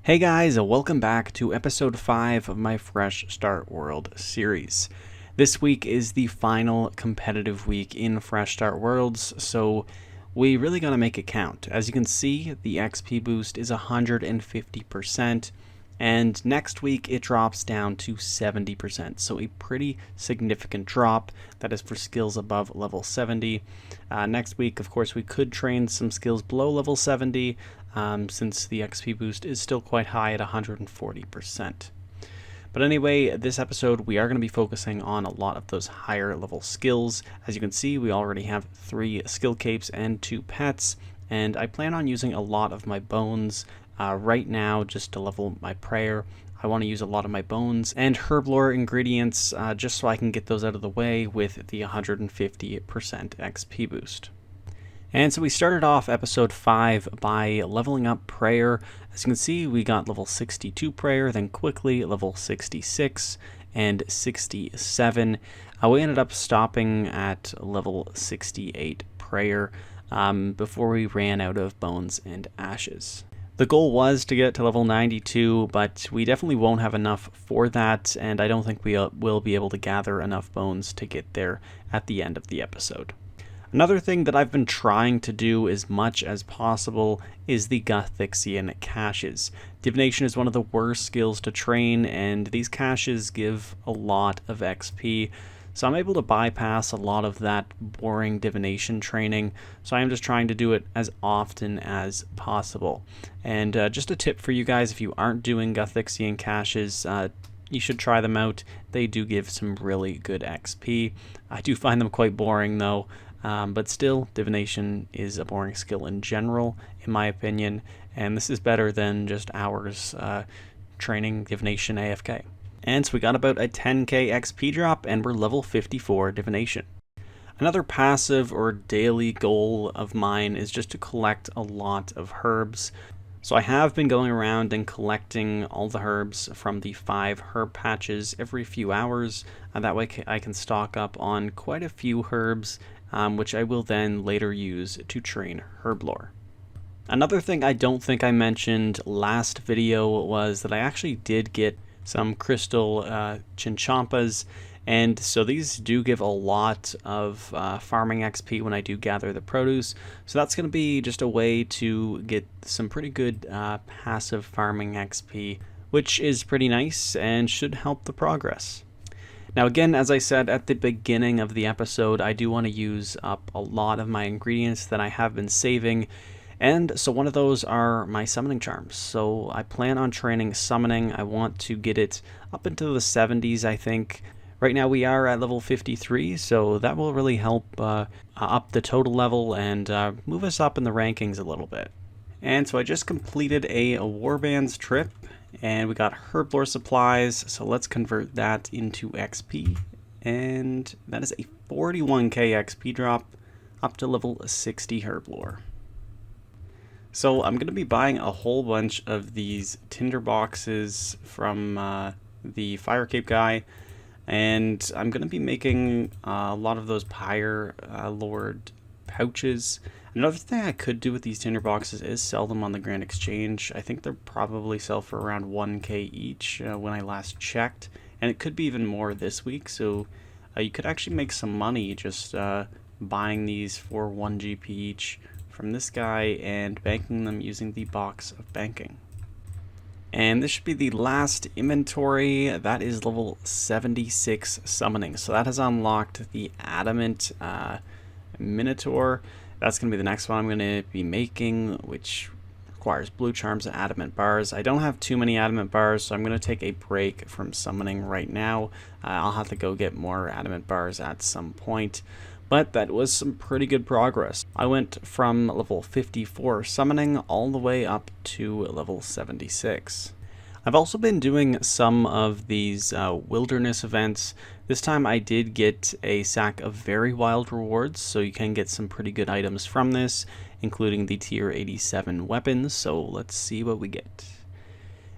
Hey guys, welcome back to episode 5 of my Fresh Start World series. This week is the final competitive week in Fresh Start Worlds, so we really gotta make it count. As you can see, the XP boost is 150%, and next week it drops down to 70%, so a pretty significant drop. That is for skills above level 70. Next week, of course, we could train some skills below level 70, since the XP boost is still quite high at 140%. But anyway, this episode we are going to be focusing on a lot of those higher level skills. As you can see, we already have 3 skill capes and 2 pets, and I plan on using a lot of my bones right now just to level my prayer. I want to use a lot of my bones and herb lore ingredients just so I can get those out of the way with the 150% XP boost. And so we started off episode 5 by leveling up prayer. As you can see, we got level 62 prayer, then quickly level 66 and 67. We ended up stopping at level 68 prayer before we ran out of bones and ashes. The goal was to get to level 92, but we definitely won't have enough for that, and I don't think we will be able to gather enough bones to get there at the end of the episode. Another thing that I've been trying to do as much as possible is the Gothixian caches. Divination is one of the worst skills to train, and these caches give a lot of XP, so I'm able to bypass a lot of that boring divination training, so I'm just trying to do it as often as possible. And just a tip for you guys, if you aren't doing Gothixian caches, you should try them out. They do give some really good XP. I do find them quite boring though. But still, divination is a boring skill in general, in my opinion, and this is better than just hours training divination AFK. And so we got about a 10k XP drop, and we're level 54 divination. Another passive or daily goal of mine is just to collect a lot of herbs. So I have been going around and collecting all the herbs from the 5 herb patches every few hours, and that way I can stock up on quite a few herbs, which I will then later use to train herb lore. Another thing I don't think I mentioned last video was that I actually did get some crystal chinchompas, and so these do give a lot of farming XP when I do gather the produce, so that's going to be just a way to get some pretty good passive farming XP, which is pretty nice and should help the progress. Now again, as I said at the beginning of the episode, I do want to use up a lot of my ingredients that I have been saving, and so one of those are my summoning charms. So I plan on training summoning. I want to get it up into the 70s, I think. Right now we are at level 53, so that will really help up the total level and move us up in the rankings a little bit. And so I just completed a warbands trip, and we got herb lore supplies, so let's convert that into XP, and that is a 41k XP drop up to level 60 herb lore. So I'm going to be buying a whole bunch of these tinder boxes from the Fire Cape guy, and I'm going to be making a lot of those Pyre Lord pouches. Another thing I could do with these tinder boxes is sell them on the Grand Exchange. I think they're probably sell for around 1k each when I last checked, and it could be even more this week, so you could actually make some money just buying these for 1 GP each from this guy and banking them using the box of banking. And this should be the last inventory. That is level 76 summoning, so that has unlocked the Adamant Minotaur. That's going to be the next one I'm going to be making, which requires blue charms and adamant bars. I don't have too many adamant bars, so I'm going to take a break from summoning right now. I'll have to go get more adamant bars at some point, but that was some pretty good progress. I went from level 54 summoning all the way up to level 76. I've also been doing some of these wilderness events. This time I did get a sack of very wild rewards, so you can get some pretty good items from this, including the tier 87 weapons, so let's see what we get.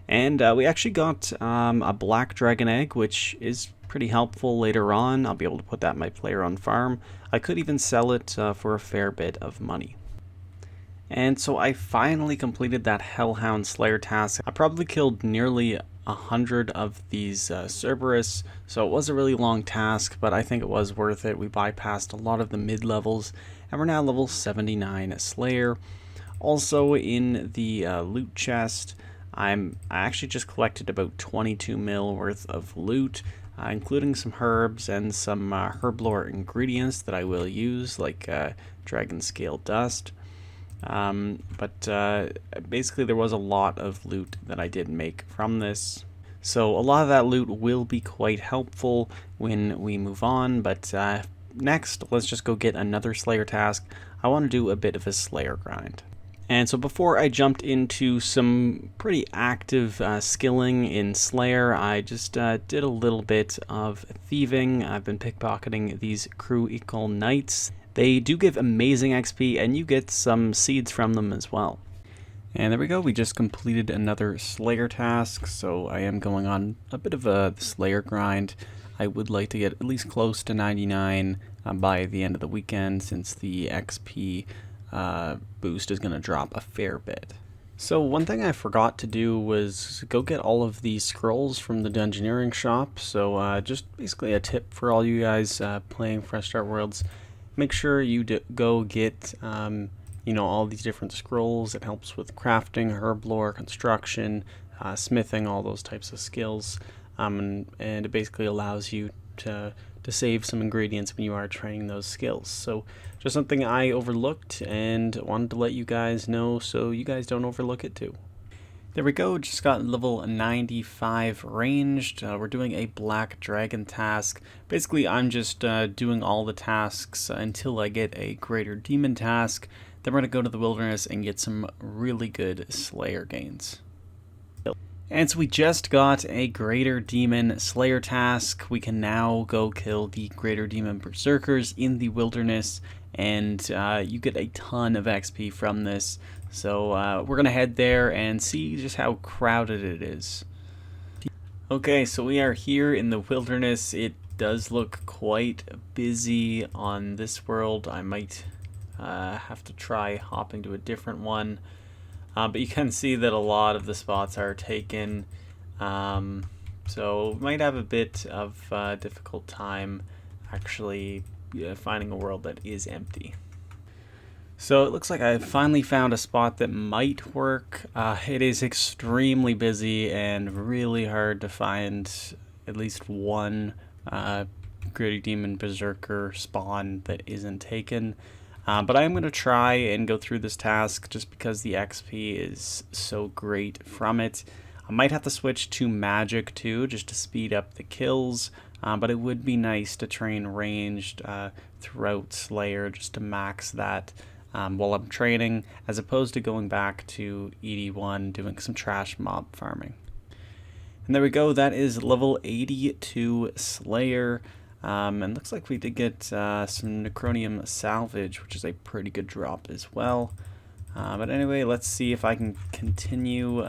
And we actually got a black dragon egg, which is pretty helpful later on. I'll be able to put that in my player on farm. I could even sell it for a fair bit of money. And so I finally completed that Hellhound Slayer task. I probably killed nearly 100 of these Cerberus, so it was a really long task, but I think it was worth it. We bypassed a lot of the mid-levels, and we're now level 79 Slayer. Also in the loot chest, I actually just collected about 22 mil worth of loot, including some herbs and some herblore ingredients that I will use, like dragon scale dust. But basically there was a lot of loot that I did make from this. So a lot of that loot will be quite helpful when we move on, but next let's just go get another Slayer task. I want to do a bit of a Slayer grind. And so before I jumped into some pretty active skilling in Slayer, I just did a little bit of thieving. I've been pickpocketing these Crew Equal Knights. They do give amazing XP, and you get some seeds from them as well. And there we go, we just completed another Slayer task, so I am going on a bit of a Slayer grind. I would like to get at least close to 99 by the end of the weekend, since the XP boost is going to drop a fair bit. So one thing I forgot to do was go get all of these scrolls from the Dungeoneering shop. So just basically a tip for all you guys playing Fresh Start Worlds. Make sure you go get all these different scrolls. It helps with crafting, herblore, construction, smithing, all those types of skills. And it basically allows you to save some ingredients when you are training those skills. So just something I overlooked and wanted to let you guys know so you guys don't overlook it too. There we go, just got level 95 ranged. We're doing a Black Dragon task. Basically, I'm just doing all the tasks until I get a Greater Demon task. Then we're going to go to the Wilderness and get some really good Slayer gains. And so we just got a Greater Demon Slayer task. We can now go kill the Greater Demon Berserkers in the Wilderness, and you get a ton of XP from this. So we're going to head there and see just how crowded it is. Okay, so we are here in the Wilderness. It does look quite busy on this world. I might have to try hopping to a different one. But you can see that a lot of the spots are taken, so we might have a bit of a difficult time actually finding a world that is empty. So it looks like I finally found a spot that might work. It is extremely busy and really hard to find at least one Greater Demon Berserker spawn that isn't taken. But I'm going to try and go through this task just because the XP is so great from it. I might have to switch to magic too, just to speed up the kills, but it would be nice to train ranged throughout Slayer just to max that while I'm training, as opposed to going back to ED1 doing some trash mob farming. And there we go, that is level 82 Slayer. And looks like we did get some Necronium salvage, which is a pretty good drop as well. But anyway, let's see if I can continue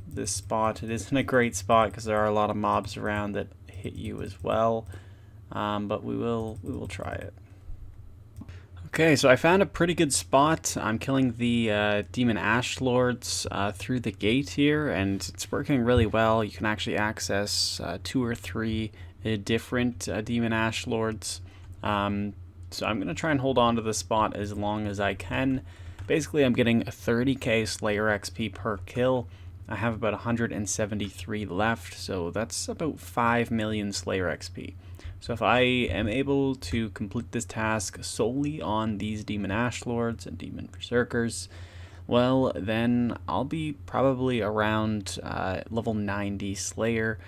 this spot. It isn't a great spot because there are a lot of mobs around that hit you as well. But we will try it. Okay, so I found a pretty good spot. I'm killing the Demon Ash Lords through the gate here, and it's working really well. You can actually access 2 or 3 different Demon Ash Lords. So I'm going to try and hold on to the spot as long as I can. Basically, I'm getting 30k Slayer XP per kill. I have about 173 left, so that's about 5 million Slayer XP. So if I am able to complete this task solely on these Demon Ash Lords and Demon Berserkers, well, then I'll be probably around level 90 Slayer,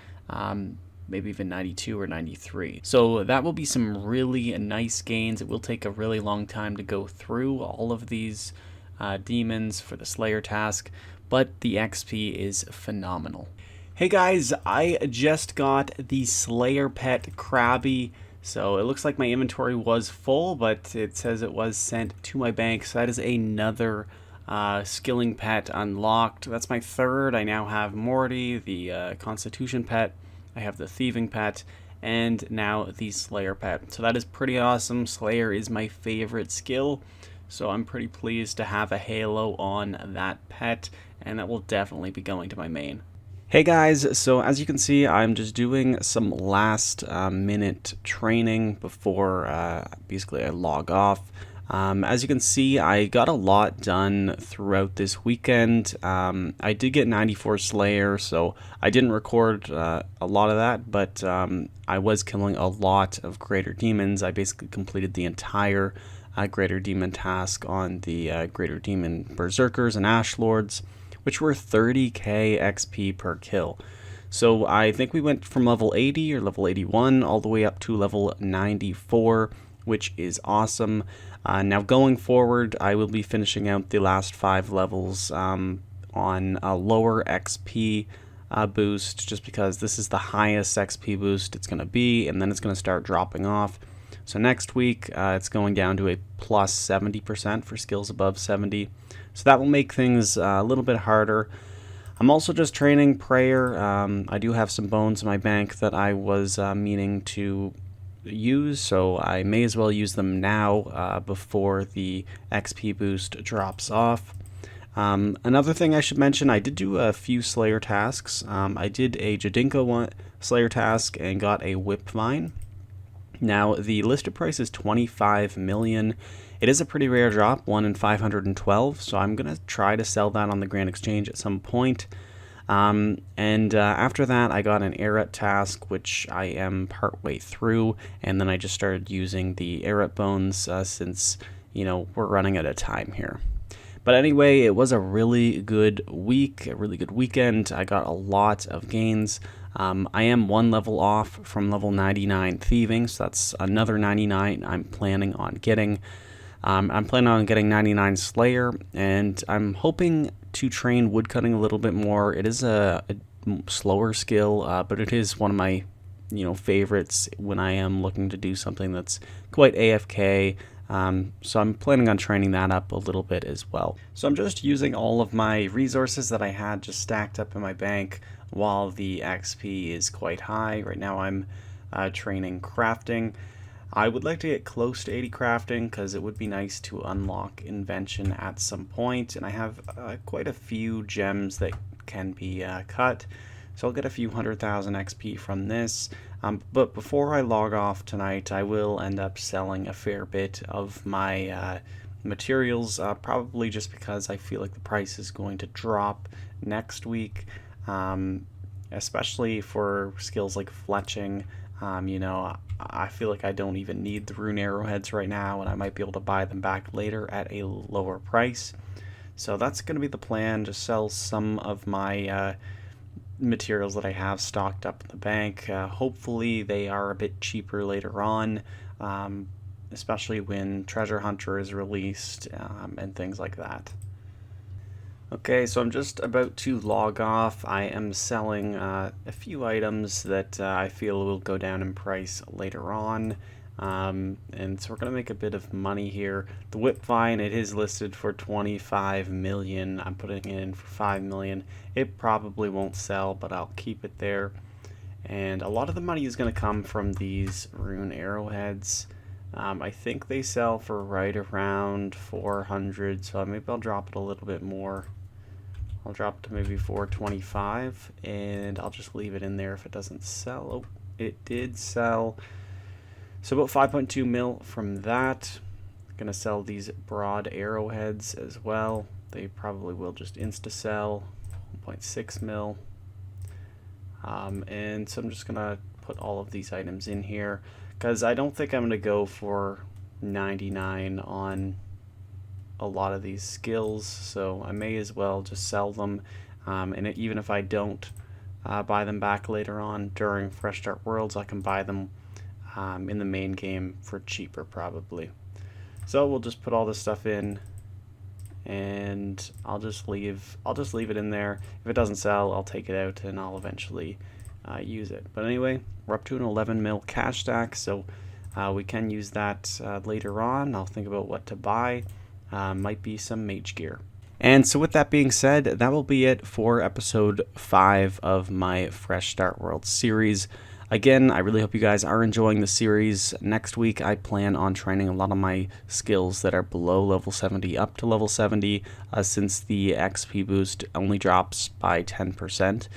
maybe even 92 or 93. So that will be some really nice gains. It will take a really long time to go through all of these demons for the Slayer task, but the XP is phenomenal. Hey guys, I just got the Slayer pet Krabby. So it looks like my inventory was full, but it says it was sent to my bank. So that is another skilling pet unlocked. That's my third. I now have Morty, the Constitution pet. I have the Thieving pet, and now the Slayer pet. So that is pretty awesome. Slayer is my favorite skill. So I'm pretty pleased to have a halo on that pet, and that will definitely be going to my main. Hey guys, so as you can see, I'm just doing some last minute training before basically I log off. As you can see, I got a lot done throughout this weekend. I did get 94 Slayer, so I didn't record a lot of that, but I was killing a lot of Greater Demons. I basically completed the entire Greater Demon task on the Greater Demon Berserkers and Ash Lords, which were 30k XP per kill. So I think we went from level 80 or level 81 all the way up to level 94, which is awesome. Now going forward, I will be finishing out the last 5 levels on a lower XP boost, just because this is the highest XP boost it's going to be, and then it's going to start dropping off. So next week, it's going down to a plus 70% for skills above 70. So that will make things a little bit harder. I'm also just training prayer. I do have some bones in my bank that I was meaning to use, so I may as well use them now before the XP boost drops off. Another thing I should mention, I did do a few Slayer tasks. I did a Jadinko Slayer task and got a Whip Vine. Now, the listed price is 25 million. It is a pretty rare drop, 1 in 512, so I'm going to try to sell that on the Grand Exchange at some point. After that, I got an Eret task, which I am partway through, and then I just started using the Eret bones since, we're running out of time here. But anyway, it was a really good week, a really good weekend. I got a lot of gains. I am 1 level off from level 99 Thieving, so that's another 99 I'm planning on getting. I'm planning on getting 99 Slayer, and I'm hoping to train woodcutting a little bit more. It is a slower skill, but it is one of my favorites when I am looking to do something that's quite AFK. So I'm planning on training that up a little bit as well. So I'm just using all of my resources that I had just stacked up in my bank while the XP is quite high. Right now I'm training crafting. I would like to get close to 80 crafting because it would be nice to unlock invention at some point, and I have quite a few gems that can be cut, so I'll get a few 100,000 XP from this. But before I log off tonight, I will end up selling a fair bit of my materials, probably just because I feel like the price is going to drop next week, especially for skills like fletching. I feel like I don't even need the rune arrowheads right now, and I might be able to buy them back later at a lower price. So that's going to be the plan, to sell some of my materials that I have stocked up in the bank. Hopefully they are a bit cheaper later on, especially when Treasure Hunter is released and things like that. Okay, so I'm just about to log off. I am selling a few items that I feel will go down in price later on. And so we're going to make a bit of money here. The Whip Vine, it is listed for 25 million. I'm putting it in for 5 million. It probably won't sell, but I'll keep it there. And a lot of the money is going to come from these rune arrowheads. I think they sell for right around 400, so maybe I'll drop it a little bit more. I'll drop it to maybe 425, and I'll just leave it in there if it doesn't sell. Oh, it did sell. So about 5.2 mil from that. I'm going to sell these broad arrowheads as well. They probably will just insta-sell. 1.6 mil. And so I'm just going to put all of these items in here, because I don't think I'm going to go for 99 on a lot of these skills, so I may as well just sell them, and even if I don't buy them back later on during Fresh Start Worlds, I can buy them in the main game for cheaper probably. So we'll just put all this stuff in, and I'll just leave it in there. If it doesn't sell, I'll take it out and I'll eventually use it. But anyway, we're up to an 11 mil cash stack, so we can use that later on. I'll think about what to buy. Might be some mage gear. And so with that being said, that will be it for episode 5 of my Fresh Start World series. Again, I really hope you guys are enjoying the series. Next week, I plan on training a lot of my skills that are below level 70 up to level 70, since the XP boost only drops by 10%.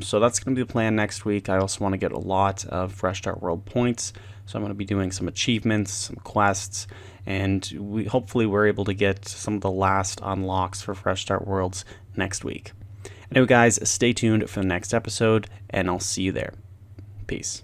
So that's going to be the plan next week. I also want to get a lot of Fresh Start World points, so I'm going to be doing some achievements, some quests, and hopefully we're able to get some of the last unlocks for Fresh Start Worlds next week. Anyway guys, stay tuned for the next episode, and I'll see you there. Peace.